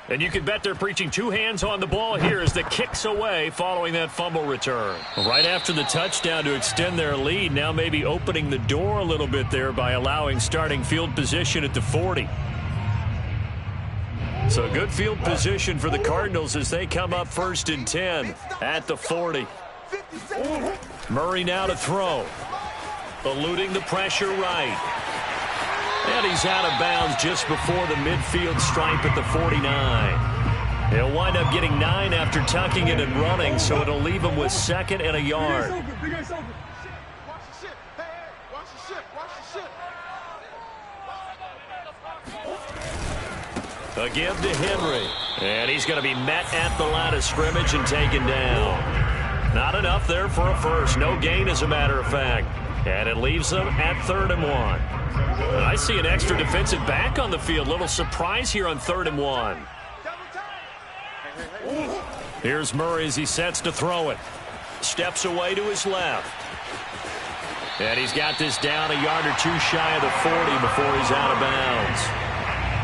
And you can bet they're preaching two hands on the ball here as the kick's away following that fumble return. Right after the touchdown to extend their lead, now maybe opening the door a little bit there by allowing starting field position at the 40. So good field position for the Cardinals as they come up 1st and 10 at the 40. Murray now to throw. Eluding the pressure right. And he's out of bounds just before the midfield stripe at the 49. He'll wind up getting 9 after tucking it and running, so it'll leave him with 2nd and a yard. A give to Henry. And he's going to be met at the line of scrimmage and taken down. Not enough there for a first. No gain, as a matter of fact. And it leaves them at 3rd and 1. And I see an extra defensive back on the field. Little surprise here on 3rd and 1. Here's Murray as he sets to throw it. Steps away to his left. And he's got this down a yard or two shy of the 40 before he's out of bounds.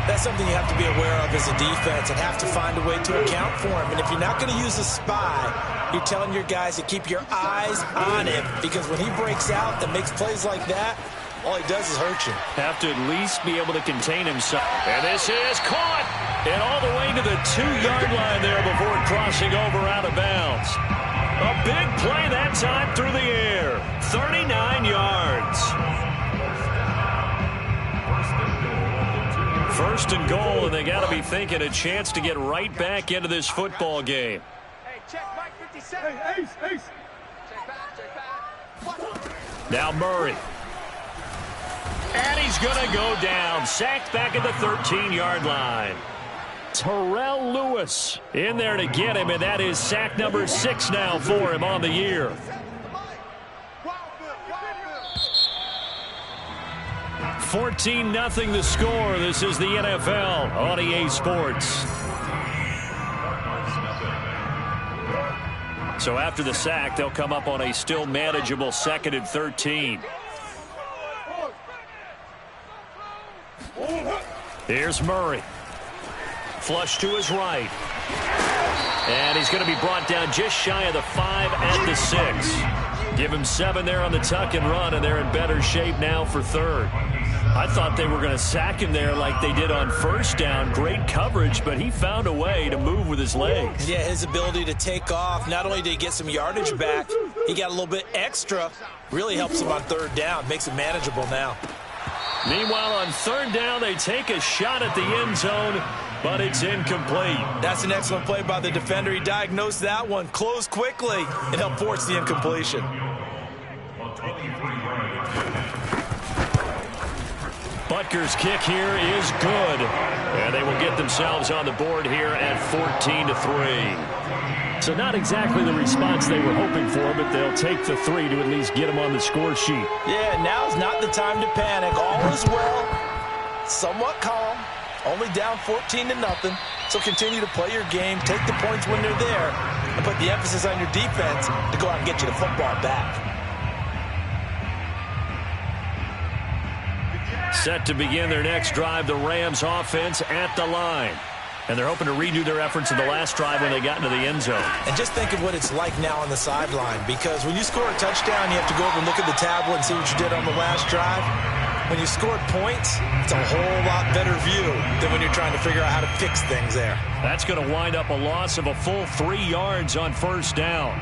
That's something you have to be aware of as a defense and have to find a way to account for him. And if you're not going to use a spy, you're telling your guys to keep your eyes on him, because when he breaks out and makes plays like that, all he does is hurt you. Have to at least be able to contain himself. And this is caught. And all the way to the 2-yard line there before crossing over out of bounds. A big play that time through the air. 39 yards. 1st and goal, and they got to be thinking a chance to get right back into this football game. Hey, check Mike 57. Hey, Ace. Check back. Now Murray. And he's going to go down. Sacked back at the 13-yard line. Terrell Lewis in there to get him, and that is sack number 6 now for him on the year. 14-0 the score. This is the NFL on EA Sports. So after the sack, they'll come up on a still manageable 2nd and 13. Here's Murray. Flush to his right. And he's going to be brought down just shy of the 5 at the 6. Give him 7 there on the tuck and run, and they're in better shape now for 3rd. I thought they were going to sack him there like they did on 1st down. Great coverage, but he found a way to move with his legs. Yeah, his ability to take off. Not only did he get some yardage back, he got a little bit extra. Really helps him on 3rd down. Makes it manageable now. Meanwhile, on 3rd down, they take a shot at the end zone, but it's incomplete. That's an excellent play by the defender. He diagnosed that one, closed quickly, and helped force the incompletion. Butker's kick here is good. And they will get themselves on the board here at 14-3. So not exactly the response they were hoping for, but they'll take the 3 to at least get them on the score sheet. Yeah, now's not the time to panic. All is well, somewhat calm, only down 14-0. So continue to play your game, take the points when they're there, and put the emphasis on your defense to go out and get you the football back. Set to begin their next drive, the Rams offense at the line. And they're hoping to redo their efforts in the last drive when they got into the end zone. And just think of what it's like now on the sideline, because when you score a touchdown, you have to go over and look at the tablet and see what you did on the last drive. When you scored points, it's a whole lot better view than when you're trying to figure out how to fix things there. That's going to wind up a loss of a full 3 yards on 1st down.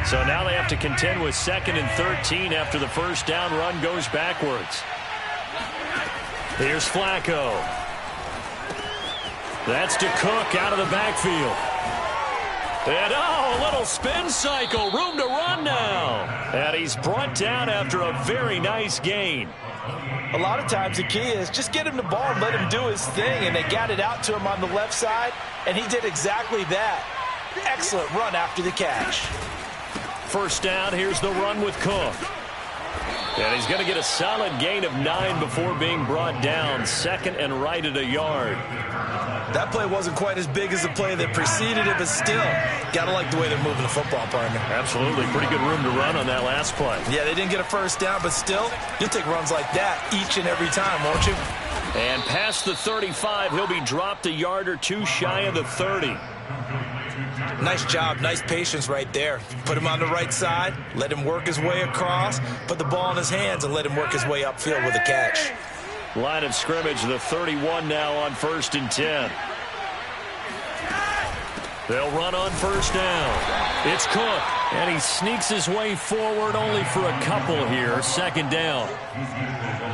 So now they have to contend with 2nd and 13 after the 1st down run goes backwards. Here's Flacco. That's to Cook out of the backfield. And a little spin cycle. Room to run now. And he's brought down after a very nice gain. A lot of times the key is just get him the ball and let him do his thing. And they got it out to him on the left side. And he did exactly that. Excellent run after the catch. 1st down, here's the run with Cook. And he's going to get a solid gain of 9 before being brought down. Second and right at a yard. That play wasn't quite as big as the play that preceded it, but still, got to like the way they're moving the football, partner. Absolutely. Pretty good room to run on that last play. Yeah, they didn't get a first down, but still, you'll take runs like that each and every time, won't you? And past the 35, he'll be dropped a yard or two shy of the 30. Nice job, nice patience right there. Put him on the right side, let him work his way across, put the ball in his hands, and let him work his way upfield with a catch. Line of scrimmage, the 31 now on 1st and 10. They'll run on first down. It's Cook, and he sneaks his way forward only for a couple here. Second down.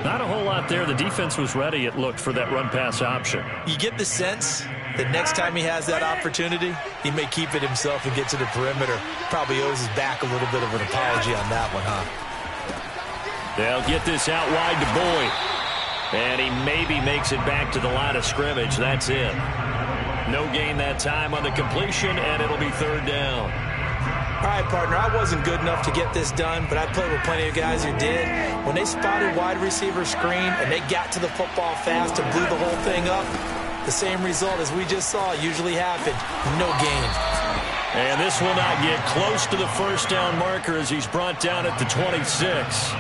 Not a whole lot there. The defense was ready, it looked, for that run-pass option. You get the sense that next time he has that opportunity, he may keep it himself and get to the perimeter. Probably owes his back a little bit of an apology on that one, huh? They'll get this out wide to Boyd. And he maybe makes it back to the line of scrimmage. That's it. No gain that time on the completion, and it'll be third down. All right, partner, I wasn't good enough to get this done, but I played with plenty of guys who did. When they spotted wide receiver screen and they got to the football fast and blew the whole thing up, the same result as we just saw usually happened. No gain. And this will not get close to the first down marker as he's brought down at the 26.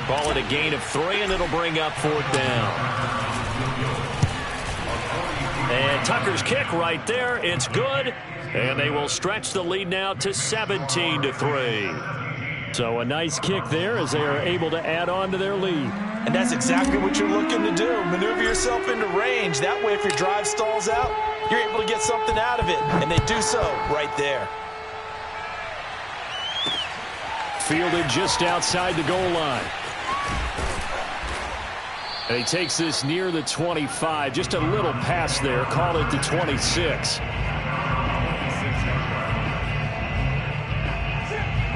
Call it a gain of 3, and it'll bring up fourth down. And Tucker's kick right there. It's good. And they will stretch the lead now to 17-3. So a nice kick there as they are able to add on to their lead. And that's exactly what you're looking to do. Maneuver yourself into range. That way, if your drive stalls out, you're able to get something out of it. And they do so right there. Fielded just outside the goal line. And he takes this near the 25. Just a little pass there. Call it the 26.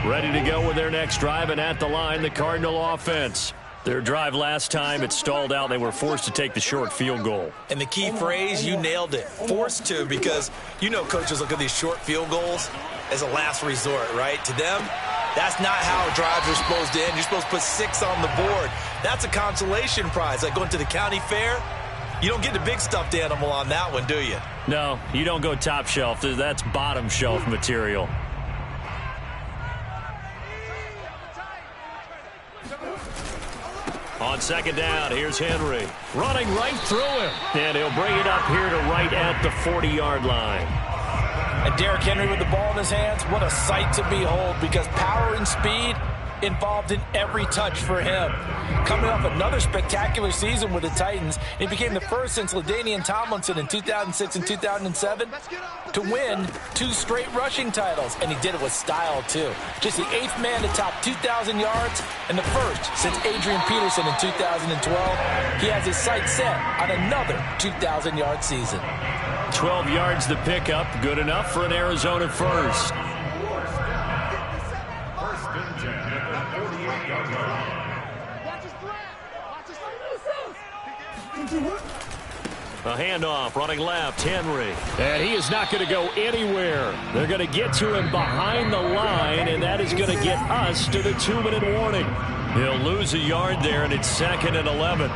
Ready to go with their next drive, and at the line, the Cardinal offense. Their drive last time, it stalled out. They were forced to take the short field goal. And the key phrase, you nailed it. Forced to, because you know coaches look at these short field goals as a last resort, right? To them, that's not how drives are supposed to end. You're supposed to put 6 on the board. That's a consolation prize. Like going to the county fair, you don't get the big stuffed animal on that one, do you? No, you don't go top shelf. That's bottom shelf material. On second down, here's Henry. Running right through him. And he'll bring it up here to right at the 40-yard line. And Derrick Henry with the ball in his hands, what a sight to behold, because power and speed involved in every touch for him. Coming off another spectacular season with the Titans, he became the first since LaDainian Tomlinson in 2006 and 2007 to win 2 straight rushing titles, and he did it with style too. Just the 8th man to top 2,000 yards and the first since Adrian Peterson in 2012. He has his sights set on another 2,000-yard season. 12 yards the pickup, good enough for an Arizona first. A handoff, running left, Henry. And he is not going to go anywhere. They're going to get to him behind the line, and that is going to get us to the 2-minute warning. He'll lose a yard there, and it's 2nd and 11.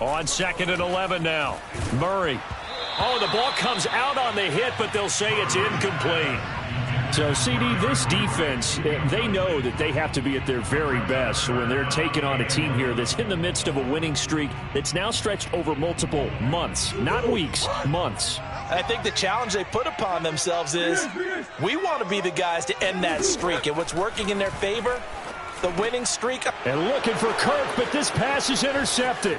On 2nd and 11 now. Murray. Oh, the ball comes out on the hit, but they'll say it's incomplete. So, CD, this defense, they know that they have to be at their very best when they're taking on a team here that's in the midst of a winning streak that's now stretched over multiple months, not weeks, months. I think the challenge they put upon themselves is we want to be the guys to end that streak, and what's working in their favor, the winning streak. And looking for Kirk, but this pass is intercepted.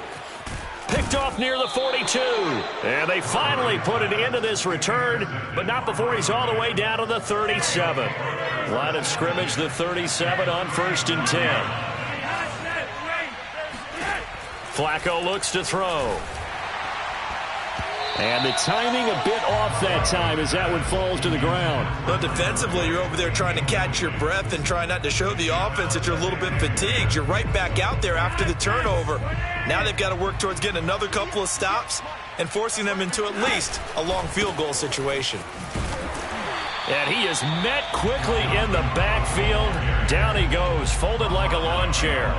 Picked off near the 42. And they finally put an end to this return, but not before he's all the way down to the 37. Line of scrimmage, the 37 on 1st and 10. Flacco looks to throw. And the timing a bit off that time as that one falls to the ground. Well, defensively, you're over there trying to catch your breath and try not to show the offense that you're a little bit fatigued. You're right back out there after the turnover. Now they've got to work towards getting another couple of stops and forcing them into at least a long field goal situation. And he is met quickly in the backfield. Down he goes, folded like a lawn chair.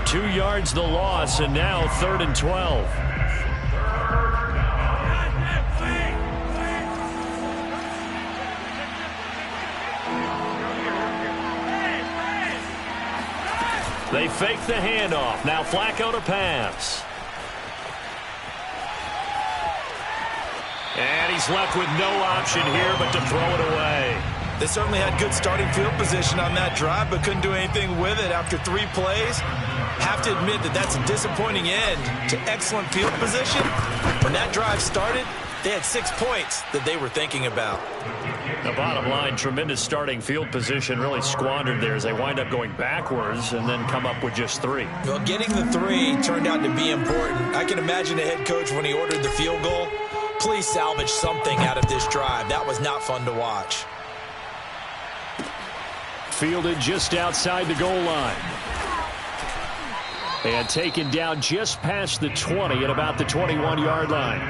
2 yards the loss, and now 3rd and 12. They fake the handoff. Now Flacco to pass. And he's left with no option here but to throw it away. They certainly had good starting field position on that drive, but couldn't do anything with it after 3 plays. Have to admit that that's a disappointing end to excellent field position. When that drive started, they had 6 points that they were thinking about. The bottom line, tremendous starting field position, really squandered there as they wind up going backwards and then come up with just 3. Well, getting the 3 turned out to be important. I can imagine the head coach when he ordered the field goal. Please salvage something out of this drive. That was not fun to watch. Fielded just outside the goal line. And taken down just past the 20 at about the 21-yard line.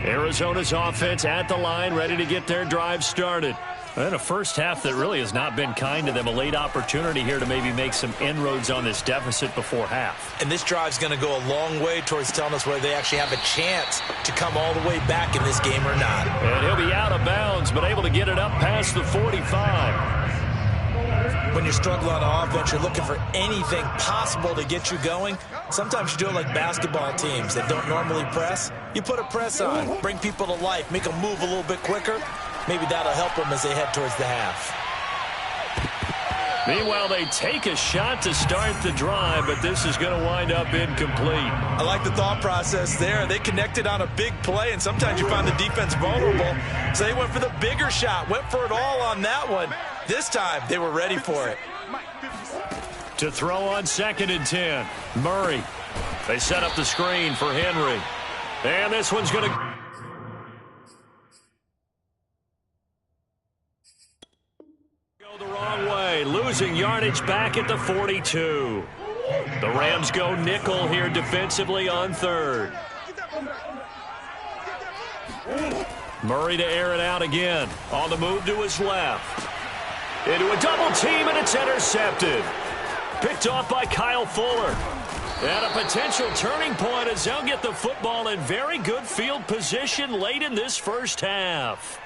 Arizona's offense at the line, ready to get their drive started. And a first half that really has not been kind to them. A late opportunity here to maybe make some inroads on this deficit before half. And this drive's going to go a long way towards telling us whether they actually have a chance to come all the way back in this game or not. And he'll be out of bounds, but able to get it up past the 45. When you're struggling on offense, you're looking for anything possible to get you going. Sometimes you do it like basketball teams that don't normally press. You put a press on, bring people to life, make them move a little bit quicker. Maybe that'll help them as they head towards the half. Meanwhile, they take a shot to start the drive, but this is going to wind up incomplete. I like the thought process there. They connected on a big play, and sometimes you find the defense vulnerable. So they went for the bigger shot, went for it all on that one. This time, they were ready for it. To throw on 2nd and 10. Murray. They set up the screen for Henry. And this one's going to go the wrong way. Losing yardage back at the 42. The Rams go nickel here defensively on 3rd. Murray to air it out again. On the move to his left. Into a double team, and it's intercepted. Picked off by Kyle Fuller. And a potential turning point as they'll get the football in very good field position late in this first half.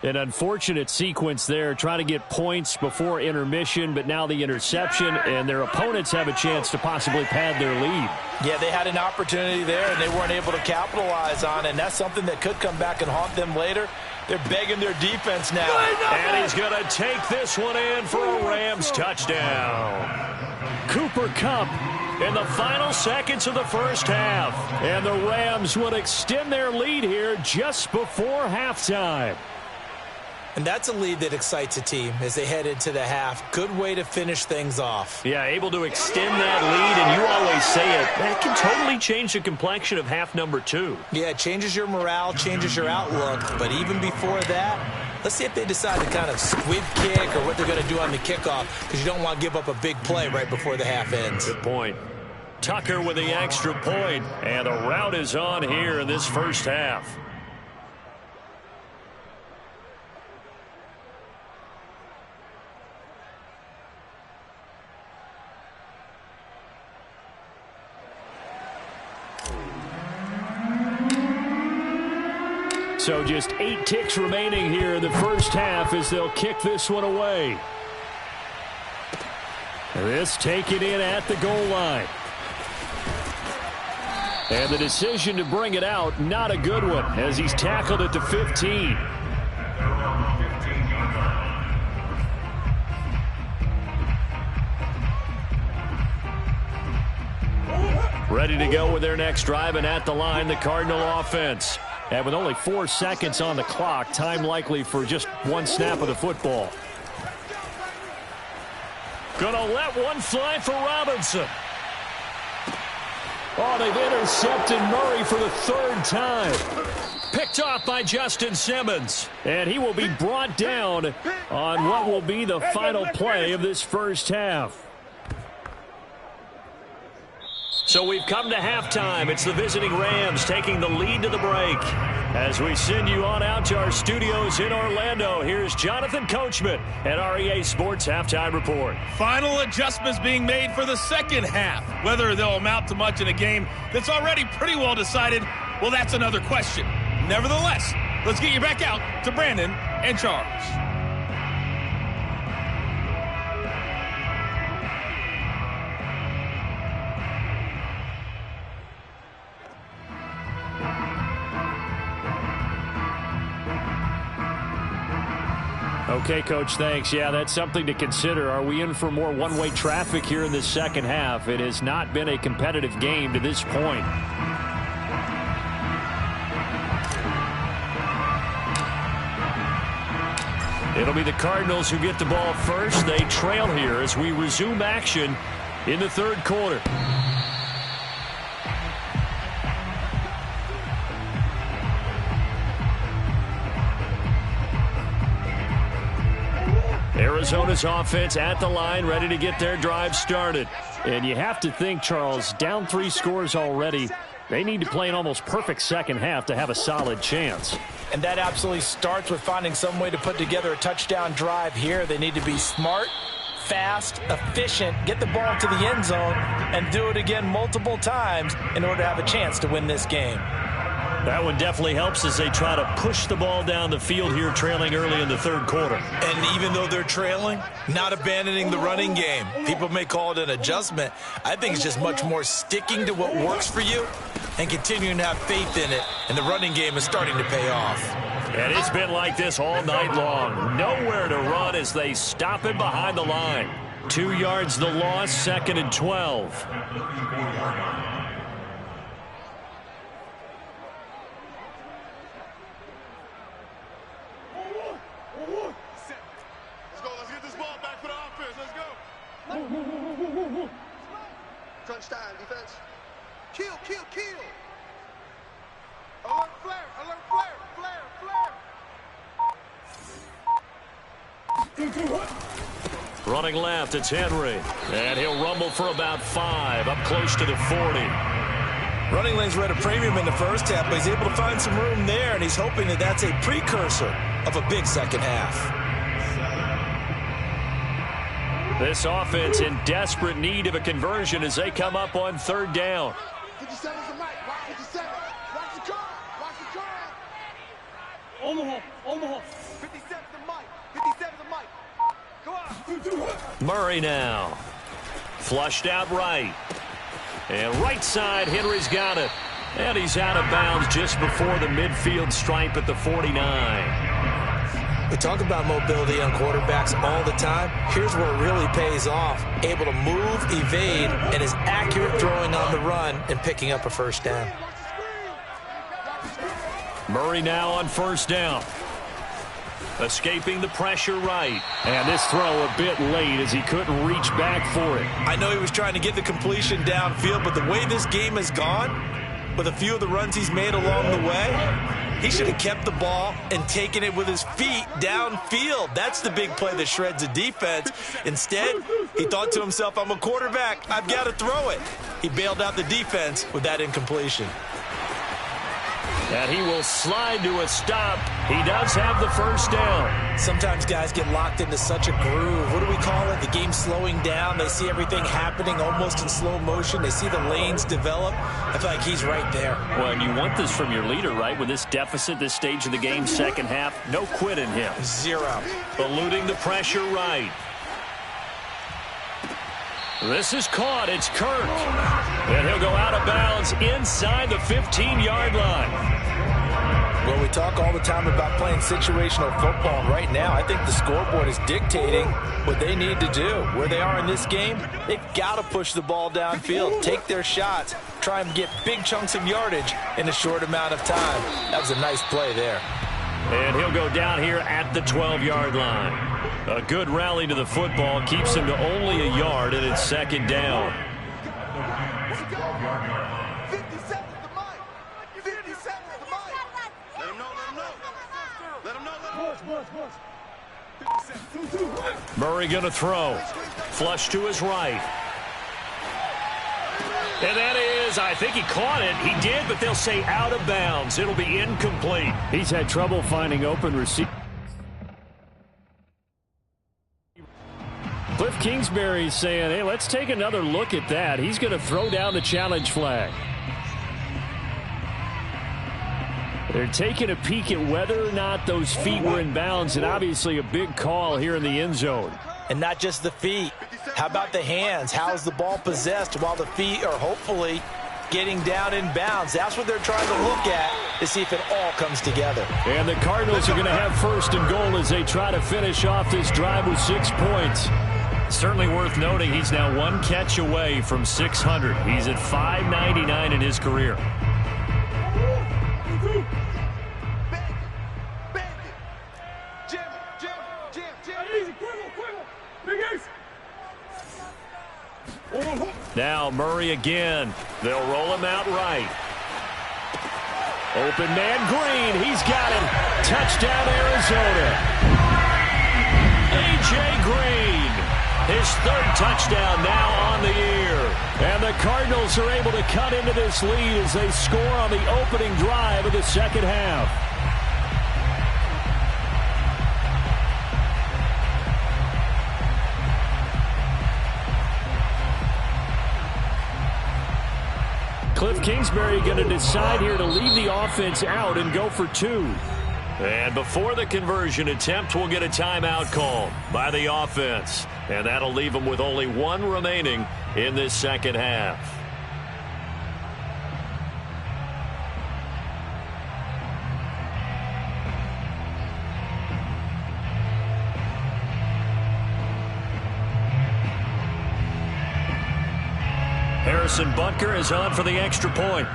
An unfortunate sequence there, trying to get points before intermission, but now the interception, and their opponents have a chance to possibly pad their lead. Yeah, they had an opportunity there, and they weren't able to capitalize on it, and that's something that could come back and haunt them later. They're begging their defense now. And he's going to take this one in for a Rams touchdown. Cooper Kupp in the final seconds of the first half. And the Rams would extend their lead here just before halftime. And that's a lead that excites a team as they head into the half. Good way to finish things off. Yeah, able to extend that lead, and you always say it, that can totally change the complexion of half number 2. Yeah, it changes your morale, changes your outlook. But even before that, let's see if they decide to kind of squib kick or what they're going to do on the kickoff, because you don't want to give up a big play right before the half ends. Good point. Tucker with the extra point, and the route is on here in this first half. So just 8 ticks remaining here in the first half as they'll kick this one away. This taken in at the goal line. And the decision to bring it out, not a good one, as he's tackled at the 15. Ready to go with their next drive, and at the line, the Cardinal offense. And with only 4 seconds on the clock, time likely for just one snap of the football. Gonna let one fly for Robinson. Oh, they've intercepted Murray for the third time. Picked off by Justin Simmons. And he will be brought down on what will be the final play of this first half. So we've come to halftime. It's the visiting Rams taking the lead to the break. As we send you on out to our studios in Orlando, here's Jonathan Coachman at REA Sports Halftime Report. Final adjustments being made for the second half. Whether they'll amount to much in a game that's already pretty well decided, well, that's another question. Nevertheless, let's get you back out to Brandon and Charles. Okay, Coach, thanks. Yeah, that's something to consider. Are we in for more one-way traffic here in the second half? It has not been a competitive game to this point. It'll be the Cardinals who get the ball first. They trail here as we resume action in the third quarter. Arizona's offense at the line, ready to get their drive started. And you have to think, Charles, down 3 scores already. They need to play an almost perfect second half to have a solid chance. And that absolutely starts with finding some way to put together a touchdown drive here. They need to be smart, fast, efficient, get the ball to the end zone, and do it again multiple times in order to have a chance to win this game. That one definitely helps as they try to push the ball down the field here, trailing early in the third quarter. And even though they're trailing, not abandoning the running game. People may call it an adjustment. I think it's just much more sticking to what works for you and continuing to have faith in it. And the running game is starting to pay off. And it's been like this all night long. Nowhere to run as they stop it behind the line. 2 yards the loss, 2nd and 12. Crunch time, defense. Kill, kill, kill. Alert flare, flare. Running left, it's Henry. And he'll rumble for about 5, up close to the 40. Running lanes were at a premium in the first half, but he's able to find some room there, and he's hoping that that's a precursor of a big second half. This offense in desperate need of a conversion as they come up on 3rd down. 57 is the mic. Watch 57. Watch the car. Watch the car. Omaha. 57 is the mic. 57 is the mic. Go on. Murray now. Flushed out right. And right side, Henry's got it. And he's out of bounds just before the midfield stripe at the 49. We talk about mobility on quarterbacks all the time. Here's where it really pays off. Able to move, evade, and is accurate throwing on the run and picking up a first down. Murray now on 1st down. Escaping the pressure right. And this throw a bit late as he couldn't reach back for it. I know he was trying to get the completion downfield, but the way this game has gone, with a few of the runs he's made along the way, he should have kept the ball and taken it with his feet downfield. That's the big play that shreds a defense. Instead, he thought to himself, I'm a quarterback. I've got to throw it. He bailed out the defense with that incompletion. And he will slide to a stop. He does have the first down. Sometimes guys get locked into such a groove. What do we call it? The game slowing down. They see everything happening almost in slow motion. They see the lanes develop. I feel like he's right there. Well, and you want this from your leader, right? With this deficit, this stage of the game, second half, no quit in him. 0. Eluding the pressure right. This is caught. It's Kirk. And he'll go out of bounds inside the 15-yard line. Well, we talk all the time about playing situational football, and right now I think the scoreboard is dictating what they need to do. Where they are in this game, they've got to push the ball downfield, take their shots, try and get big chunks of yardage in a short amount of time. That was a nice play there. And he'll go down here at the 12-yard line. A good rally to the football keeps him to only a yard, and it's 2nd down. Murray going to throw. Flush to his right. And that is, I think he caught it. He did, but they'll say out of bounds. It'll be incomplete. He's had trouble finding open receivers. Cliff Kingsbury saying, hey, let's take another look at that. He's going to throw down the challenge flag. They're taking a peek at whether or not those feet were in bounds, and obviously a big call here in the end zone. And not just the feet. How about the hands? How's the ball possessed while the feet are hopefully getting down in bounds? That's what they're trying to look at to see if it all comes together. And the Cardinals are going to have first and goal as they try to finish off this drive with 6 points. Certainly worth noting he's now one catch away from 600. He's at 599 in his career. Now Murray again. They'll roll him out right. Open man Green. He's got him. Touchdown Arizona. A.J. Green. His third touchdown now on the year. And the Cardinals are able to cut into this lead as they score on the opening drive of the second half. Cliff Kingsbury going to decide here to leave the offense out and go for 2. And before the conversion attempt, we'll get a timeout call by the offense. And that'll leave them with only 1 remaining in this second half. Harrison Butker is on for the extra point.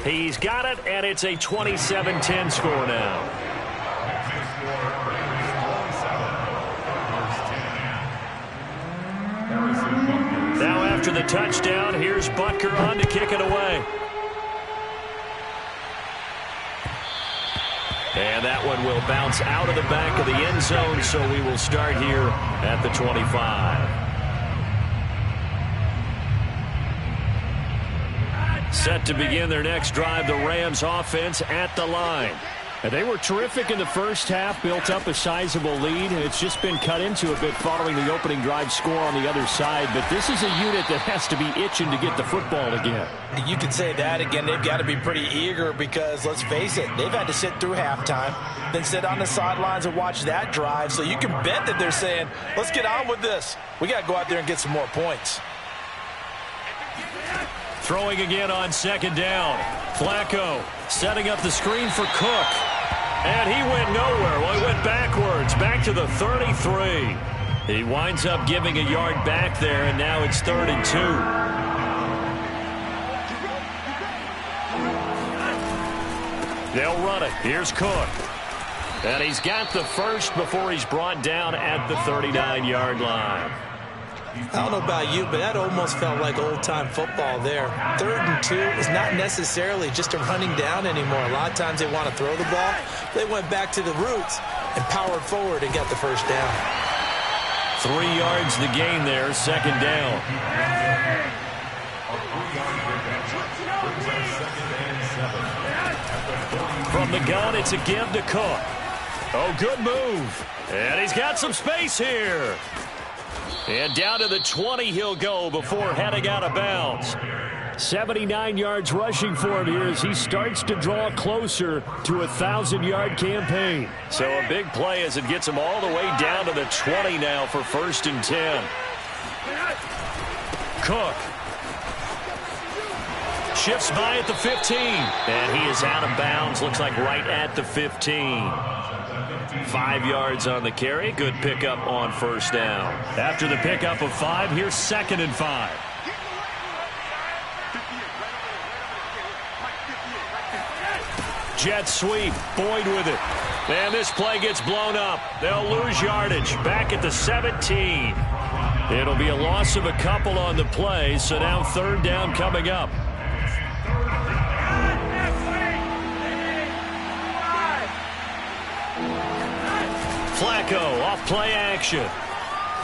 He's got it, and it's a 27-10 score now. Now after the touchdown, here's Butker on to kick it away. And that one will bounce out of the back of the end zone, so we will start here at the 25. Set to begin their next drive, the Rams offense at the line. And they were terrific in the first half, built up a sizable lead, and it's just been cut into a bit following the opening drive score on the other side. But this is a unit that has to be itching to get the football again. You could say that again. They've got to be pretty eager because, let's face it, they've had to sit through halftime, then sit on the sidelines and watch that drive. So you can bet that they're saying, let's get on with this. We got to go out there and get some more points. Throwing again on second down. Flacco setting up the screen for Cook. And he went nowhere. Well, he went backwards, back to the 33. He winds up giving a yard back there, and now it's 3rd and 2. They'll run it. Here's Cook. And he's got the first before he's brought down at the 39-yard line. I don't know about you, but that almost felt like old-time football there. 3rd and 2 is not necessarily just a running down anymore. A lot of times they want to throw the ball. They went back to the roots and powered forward and got the first down. 3 yards the gain there, second down. From the gun, it's a give to Cook. Oh, good move. And he's got some space here. And down to the 20 he'll go before heading out of bounds. 79 yards rushing for him here as he starts to draw closer to a 1,000-yard campaign. So a big play as it gets him all the way down to the 20 now for 1st and 10. Cook shifts by at the 15. And he is out of bounds, looks like right at the 15. 5 yards on the carry. Good pickup on first down. After the pickup of 5, here's 2nd and 5. Jet sweep. Boyd with it. And this play gets blown up. They'll lose yardage. Back at the 17. It'll be a loss of a couple on the play, so now 3rd down coming up. Flacco off play action.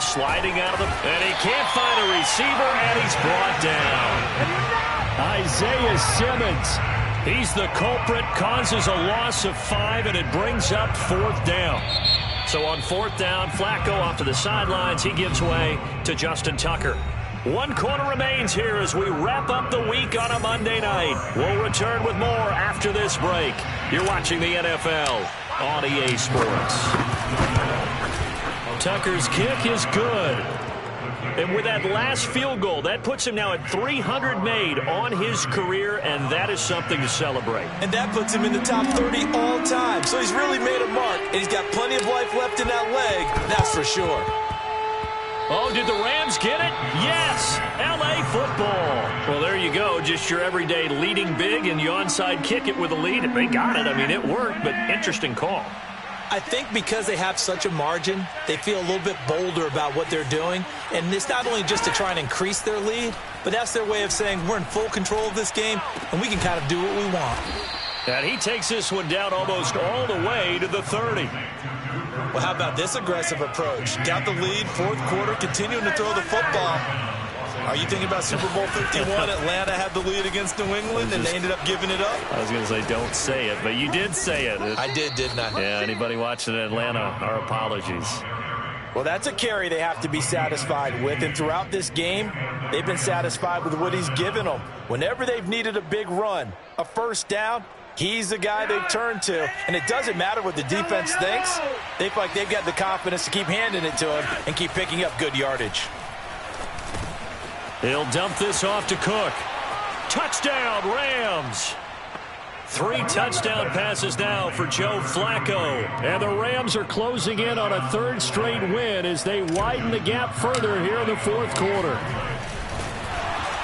Sliding out of the... And he can't find a receiver, and he's brought down. Isaiah Simmons. He's the culprit, causes a loss of 5, and it brings up 4th down. So on 4th down, Flacco off to the sidelines. He gives way to Justin Tucker. 1 quarter remains here as we wrap up the week on a Monday night. We'll return with more after this break. You're watching the NFL on EA Sports. Tucker's kick is good. And with that last field goal, that puts him now at 300 made on his career, and that is something to celebrate. And that puts him in the top 30 all time. So he's really made a mark, and he's got plenty of life left in that leg, that's for sure. Oh, did the Rams get it? Yes! L.A. football. Well, there you go. Just your everyday leading big, and you onside kick it with a lead. They got it. I mean, it worked, but interesting call. I think because they have such a margin, they feel a little bit bolder about what they're doing. And it's not only just to try and increase their lead, but that's their way of saying we're in full control of this game, and we can kind of do what we want. And he takes this one down almost all the way to the 30. Well, how about this aggressive approach? Got the lead, 4th quarter, continuing to throw the football. Are you thinking about Super Bowl 51? Atlanta had the lead against New England, and they ended up giving it up? I was going to say, don't say it, but you did say it. I did, didn't I? Yeah, anybody watching Atlanta, our apologies. Well, that's a carry they have to be satisfied with, and throughout this game, they've been satisfied with what he's given them. Whenever they've needed a big run, a 1st down, he's the guy they've turned to, and it doesn't matter what the defense thinks. They feel like they've got the confidence to keep handing it to him and keep picking up good yardage. He'll dump this off to Cook. Touchdown, Rams. 3 touchdown passes now for Joe Flacco. And the Rams are closing in on a 3rd straight win as they widen the gap further here in the 4th quarter.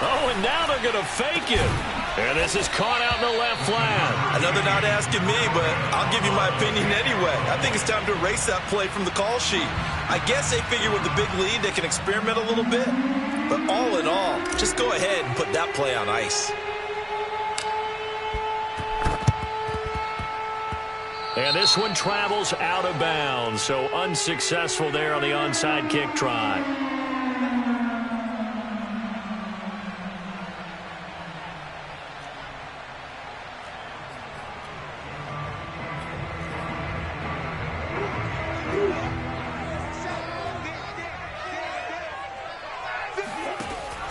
Oh, and now they're going to fake it. And this is caught out in the left flat. I know they're not asking me, but I'll give you my opinion anyway. I think it's time to erase that play from the call sheet. I guess they figure with the big lead they can experiment a little bit. But all in all, just go ahead and put that play on ice. And this one travels out of bounds, so unsuccessful there on the onside kick try.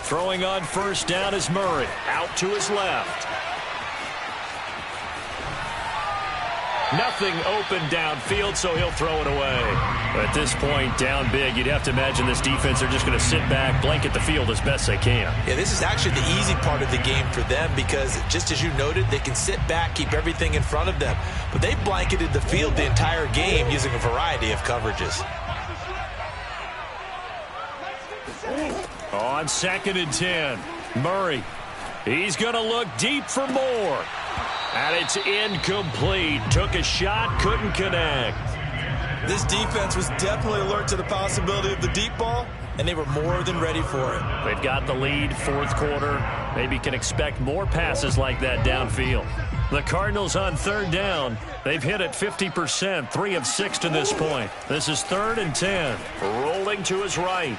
Throwing on 1st down is Murray. Out to his left. Nothing open downfield, so he'll throw it away. At this point, down big, you'd have to imagine this defense are just going to sit back, blanket the field as best they can. Yeah, this is actually the easy part of the game for them because, just as you noted, they can sit back, keep everything in front of them. But they blanketed the field the entire game using a variety of coverages. On 2nd and 10, Murray. He's going to look deep for more. And it's incomplete. Took a shot, couldn't connect. This defense was definitely alert to the possibility of the deep ball, and they were more than ready for it. They've got the lead, 4th quarter. Maybe can expect more passes like that downfield. The Cardinals on 3rd down. They've hit it 50%, 3 of 6 to this point. This is 3rd and 10. Rolling to his right.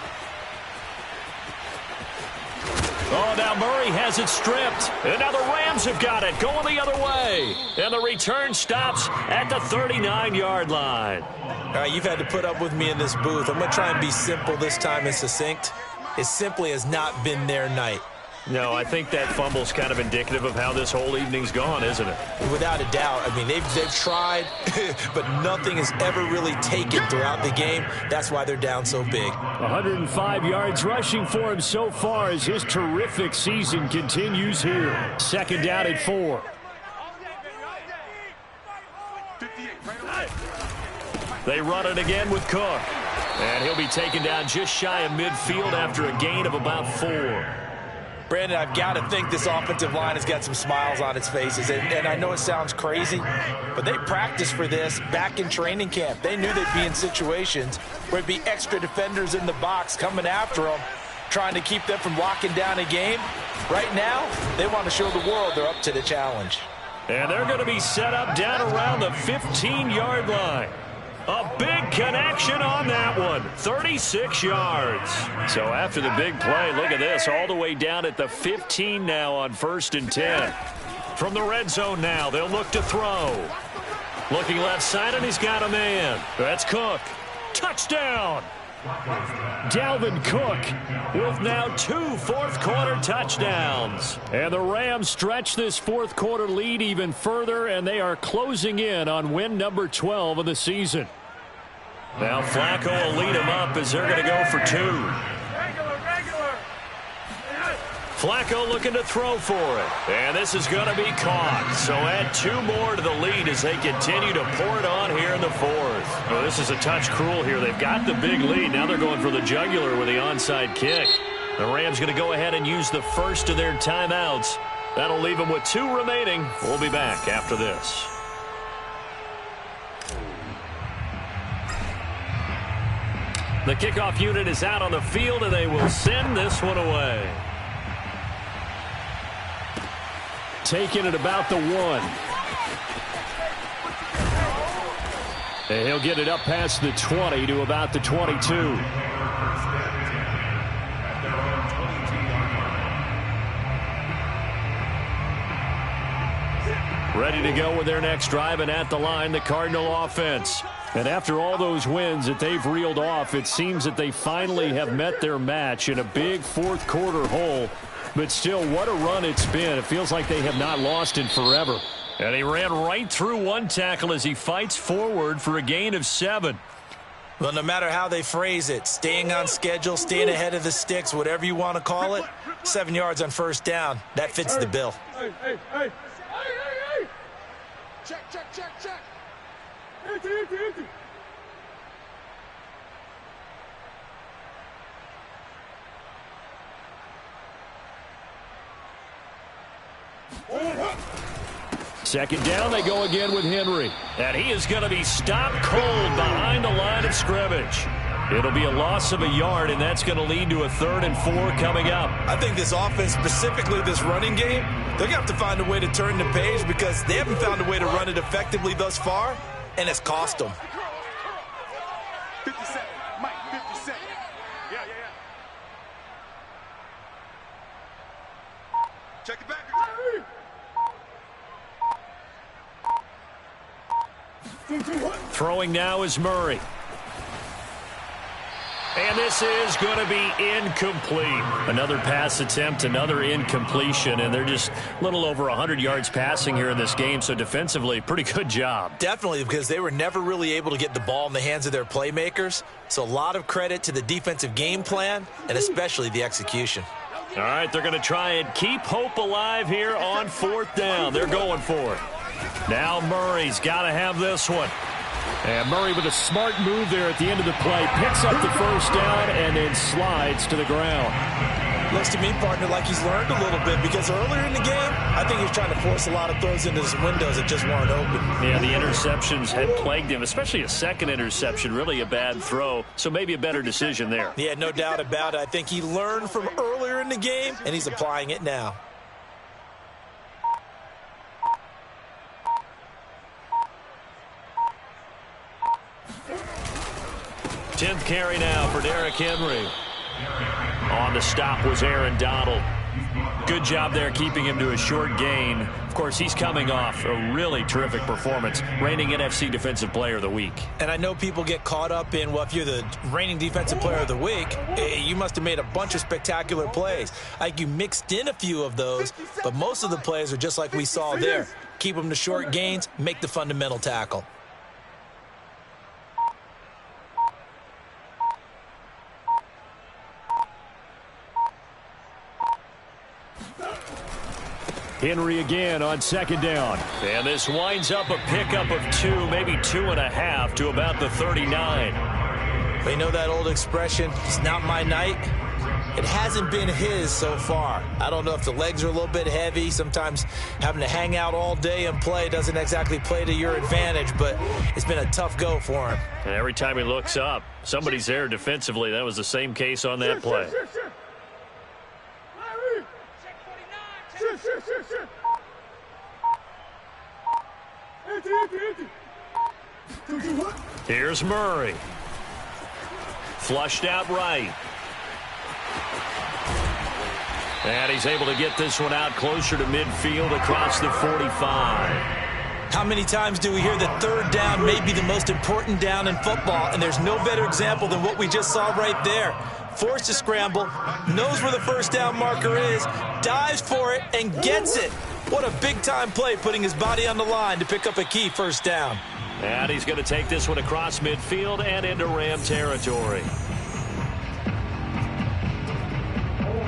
Oh, now Murray has it stripped. And now the Rams have got it, going the other way. And the return stops at the 39-yard line. All right, you've had to put up with me in this booth. I'm going to try and be simple this time and succinct. It simply has not been their night. No, I think that fumble's kind of indicative of how this whole evening's gone, isn't it? Without a doubt. I mean, they've tried, but nothing has ever really taken throughout the game. That's why they're down so big. 105 yards rushing for him so far as his terrific season continues here. 2nd down at 4. They run it again with Cook. And he'll be taken down just shy of midfield after a gain of about 4. Brandon, I've got to think this offensive line has got some smiles on its faces. And I know it sounds crazy, but they practiced for this back in training camp. They knew they'd be in situations where it'd be extra defenders in the box coming after them, trying to keep them from locking down a game. Right now, they want to show the world they're up to the challenge. And they're going to be set up down around the 15-yard line. A big connection on that one. 36 yards. So after the big play, look at this. All the way down at the 15 now on 1st and 10. From the red zone now, they'll look to throw. Looking left side, and he's got a man. That's Cook. Touchdown. Dalvin Cook with now 2 fourth-quarter touchdowns. And the Rams stretch this fourth-quarter lead even further, and they are closing in on win number 12 of the season. Now Flacco will lead them up as they're going to go for 2. Flacco looking to throw for it. And this is going to be caught. So add 2 more to the lead as they continue to pour it on here in the 4th. Well, this is a touch cruel here. They've got the big lead. Now they're going for the jugular with the onside kick. The Rams going to go ahead and use the first of their timeouts. That'll leave them with 2 remaining. We'll be back after this. The kickoff unit is out on the field, and they will send this one away. Taking it about the 1. And he'll get it up past the 20 to about the 22. Ready to go with their next drive, and at the line, the Cardinal offense. And after all those wins that they've reeled off, it seems that they finally have met their match in a big fourth-quarter hole. But still, what a run it's been. It feels like they have not lost in forever. And he ran right through one tackle as he fights forward for a gain of 7. Well, no matter how they phrase it, staying on schedule, staying ahead of the sticks, whatever you want to call it, 7 yards on first down, that fits the bill. Hey. Check. Empty. Second down, they go again with Henry. And he is going to be stopped cold behind the line of scrimmage. It'll be a loss of a yard, and that's going to lead to a 3rd and 4 coming up. I think this offense, specifically this running game, they're going to have to find a way to turn the page because they haven't found a way to run it effectively thus far, and it's cost them. 57, Mike, 57. Yeah. Check it back. Throwing now is Murray. And this is going to be incomplete. Another pass attempt, another incompletion, and they're just a little over 100 yards passing here in this game, so defensively, pretty good job. Definitely, because they were never really able to get the ball in the hands of their playmakers, so a lot of credit to the defensive game plan and especially the execution. All right, they're going to try and keep hope alive here on 4th down. They're going for it. Now Murray's got to have this one. And Murray with a smart move there at the end of the play. Picks up the first down and then slides to the ground. Looks to me, partner, like he's learned a little bit because earlier in the game, I think he was trying to force a lot of throws into some windows that just weren't open. Yeah, the interceptions had plagued him, especially a second interception, really a bad throw. So maybe a better decision there. Yeah, no doubt about it. I think he learned from earlier in the game, and he's applying it now. 10th carry now for Derrick Henry. On the stop was Aaron Donald. Good job there keeping him to a short gain. Of course, he's coming off a really terrific performance, reigning NFC Defensive Player of the Week. And I know people get caught up in, well, if you're the reigning Defensive Player of the Week, you must have made a bunch of spectacular plays. Like you mixed in a few of those, but most of the plays are just like we saw there. Keep them to short gains, make the fundamental tackle. Henry again on second down. And this winds up a pickup of 2, maybe 2.5 to about the 39. They know that old expression, it's not my night. It hasn't been his so far. I don't know if the legs are a little bit heavy. Sometimes having to hang out all day and play doesn't exactly play to your advantage, but it's been a tough go for him. And every time he looks up, somebody's there defensively. That was the same case on that play. Here's Murray. Flushed out right. And he's able to get this one out closer to midfield across the 45. How many times do we hear that third down may be the most important down in football, and there's no better example than what we just saw right there. Forced to scramble, knows where the first down marker is, dives for it, and gets it. What a big-time play, putting his body on the line to pick up a key first down. And he's going to take this one across midfield and into Ram territory.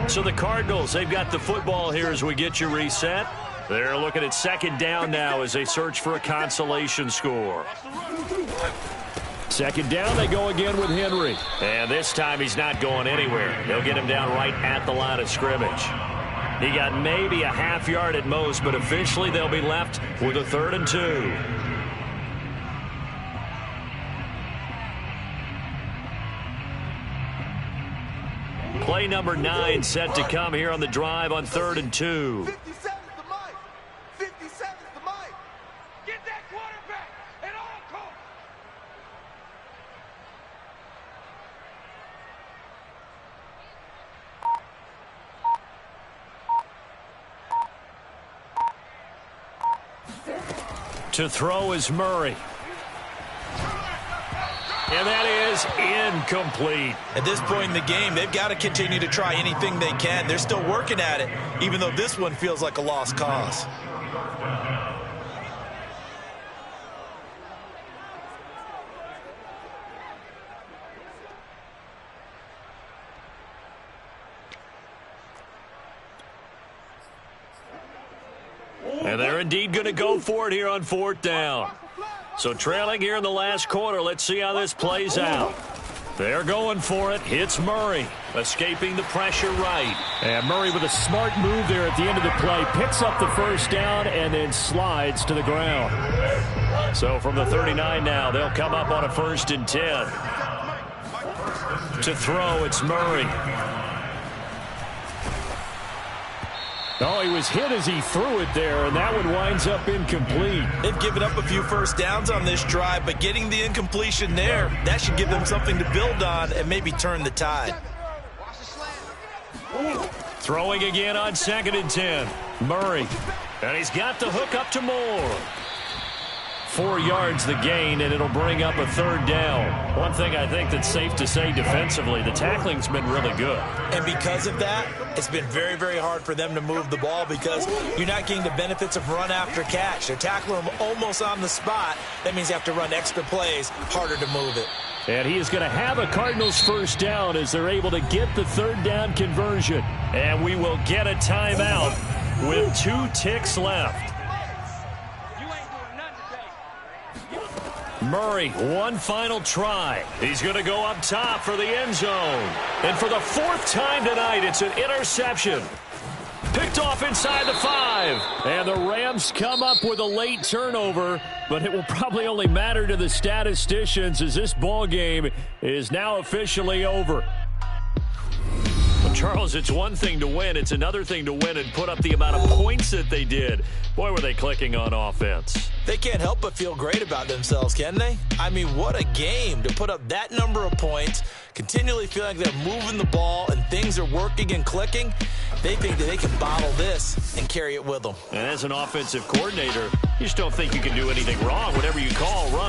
So the Cardinals, they've got the football here as we get you reset. They're looking at second down now as they search for a consolation score. Second down, they go again with Henry. And this time he's not going anywhere. They'll get him down right at the line of scrimmage. He got maybe a half yard at most, but officially they'll be left with a 3rd and 2. Play number 9 set to come here on the drive on 3rd and 2. 57's the mic. 57's the mic. Get that quarterback at all costs. To throw is Murray. And that is incomplete. At this point in the game, they've got to continue to try anything they can. They're still working at it, even though this one feels like a lost cause. And they're indeed going to go for it here on 4th down. So trailing here in the last quarter, let's see how this plays out. They're going for it. Hits Murray, escaping the pressure right. And Murray with a smart move there at the end of the play. Picks up the first down and then slides to the ground. So from the 39 now, they'll come up on a 1st and 10. To throw, it's Murray. Oh, he was hit as he threw it there, and that one winds up incomplete. They've given up a few first downs on this drive, but getting the incompletion there, that should give them something to build on and maybe turn the tide. Throwing again on 2nd and 10. Murray. And he's got the hook up to Moore. 4 yards the gain, and it'll bring up a 3rd down. One thing I think that's safe to say defensively, the tackling's been really good. And because of that, it's been very, very hard for them to move the ball because you're not getting the benefits of run after catch. They're tackling them almost on the spot. That means you have to run extra plays, harder to move it. And he is going to have a Cardinals first down as they're able to get the 3rd down conversion. And we will get a timeout with 2 ticks left. Murray, one final try. He's going to go up top for the end zone. And for the 4th time tonight, it's an interception. Picked off inside the 5. And the Rams come up with a late turnover, but it will probably only matter to the statisticians as this ball game is now officially over. Well, Charles, it's one thing to win. It's another thing to win and put up the amount of points that they did. Boy, were they clicking on offense. They can't help but feel great about themselves, can they? I mean, what a game to put up that number of points, continually feeling like they're moving the ball and things are working and clicking. They think that they can bottle this and carry it with them. And as an offensive coordinator, you just don't think you can do anything wrong. Whatever you call, run,